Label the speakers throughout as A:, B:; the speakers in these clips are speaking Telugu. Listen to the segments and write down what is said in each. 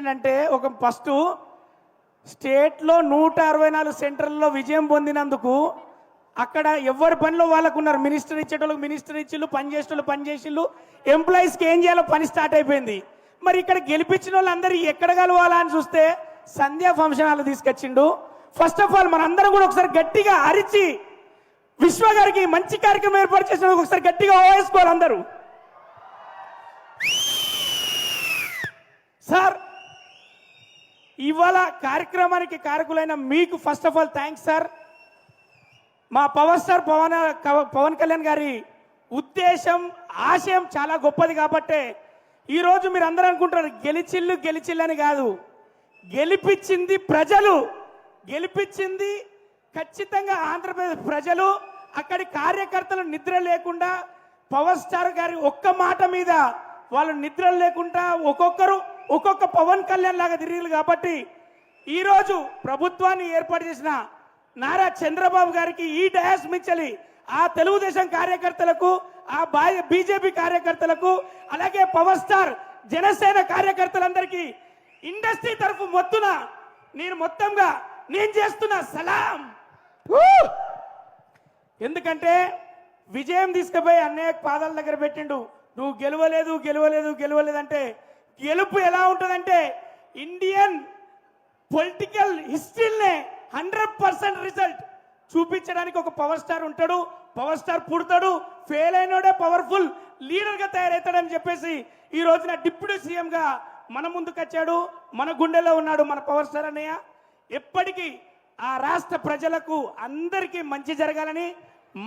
A: చేసిండంటే ఒక ఫస్ట్ స్టేట్లో 164 సెంటర్లలో విజయం పొందినందుకు అక్కడ ఎవరి పనిలో వాళ్ళకు ఉన్నారు. మినిస్టర్ ఇచ్చేటోళ్ళకి మినిస్టర్ ఇచ్చిళ్ళు, పని చేసేటోళ్ళు పని చేసిళ్ళు, ఎంప్లాయీస్కి ఏం చేయాలో పని స్టార్ట్ అయిపోయింది. మరి ఇక్కడ గెలిపించిన వాళ్ళందరూ ఎక్కడ కలవాలా అని చూస్తే సంధ్యా ఫంక్షన్ హాల్ తీసుకొచ్చిండు. ఫస్ట్ ఆఫ్ ఆల్ మనందరం కూడా ఒకసారి గట్టిగా అరిచి విశ్వ గారికి మంచి కార్యక్రమం ఏర్పాటు చేసిన ఒకసారి గట్టిగా ఓవేసుకోవాలి అందరూ. సార్, ఇవాళ కార్యక్రమానికి కారకులైన మీకు first of all thanks sir. మా పవర్ స్టార్ పవన్ కళ్యాణ్ గారి ఉద్దేశం ఆశయం చాలా గొప్పది కాబట్టే ఈరోజు మీరు అందరూ అనుకుంటారు గెలిచిల్లు అని కాదు, గెలిపించింది ప్రజలు, గెలిపించింది ఖచ్చితంగా ఆంధ్రప్రదేశ్ ప్రజలు. అక్కడి కార్యకర్తలు నిద్ర లేకుండా పవర్ స్టార్ గారి ఒక్క మాట మీద వాళ్ళు నిద్ర లేకుండా ఒక్కొక్కరు ఒక్కొక్క పవన్ కళ్యాణ్ లాగా తిరిగారు. కాబట్టి ఈరోజు ప్రభుత్వాన్ని ఏర్పాటు చేసిన నారా చంద్రబాబు గారికి ఈ డయాస్ మించలి ఆ తెలుగుదేశం కార్యకర్తలకు, ఆ బీజేపీ కార్యకర్తలకు, అలాగే పవర్ స్టార్ జనసేన కార్యకర్తలందరికీ ఇండస్ట్రీ తరఫు మొత్తున నేను చేస్తున్న సలాం. ఎందుకంటే విజయం తీసుకుపోయి అన్నయ్య పాదాల దగ్గర పెట్టిండు. నువ్వు గెలవలేదు అంటే గెలుపు ఎలా ఉంటుందంటే ఇండియన్ పొలిటికల్ హిస్టరీనే 100% రిజల్ట్ చూపించడానికి ఒక పవర్ స్టార్ ఉంటాడు. పవర్ స్టార్ పుడతాడు, ఫెయిల్ అయినోడే పవర్ఫుల్ లీడర్గా తయారవుతాడని చెప్పేసి ఈ రోజున డిప్యూటీ సీఎంగా మన ముందుకు వచ్చాడు. మన గుండెలో ఉన్నాడు మన పవర్ స్టార్ అన్నయ్య. ఎప్పటికీ ఆ రాష్ట్ర ప్రజలకు అందరికీ మంచి జరగాలని,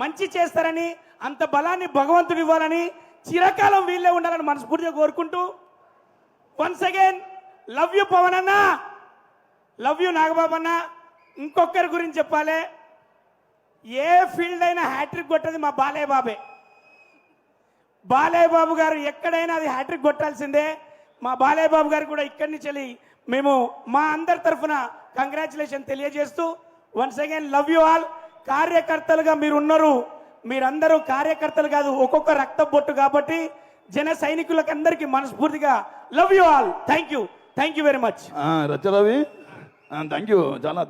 A: మంచి చేస్తారని, అంత బలాన్ని భగవంతుడు ఇవ్వాలని, చిరకాలం వీళ్ళే ఉండాలని మనస్ఫూర్తిగా కోరుకుంటూ once again love you Pavan అన్న, లవ్ యూ నాగబాబు అన్న. ఇంకొకరి గురించి చెప్పాలి, ఏ ఫీల్డ్ అయినా హ్యాట్రిక్ కొట్టది మా బాలయ్య బాబే. బాలయ్య బాబు గారు ఎక్కడైనా అది హ్యాట్రిక్ కొట్టాల్సిందే. మా బాలయ్య బాబు గారు కూడా ఇక్కడి నుంచి మేము మా అందరి తరఫున కంగ్రాచులేషన్ తెలియజేస్తూ once again love you all. కార్యకర్తలుగా మీరు ఉన్నారు, మీరందరూ కార్యకర్తలు కాదు, ఒక్కొక్క రక్త బొట్టు. కాబట్టి జన సైనికులకు అందరికీ మనస్ఫూర్తిగా love you all. Thank you very much.
B: రచరవి థ్యాంక్ యూ చాలా.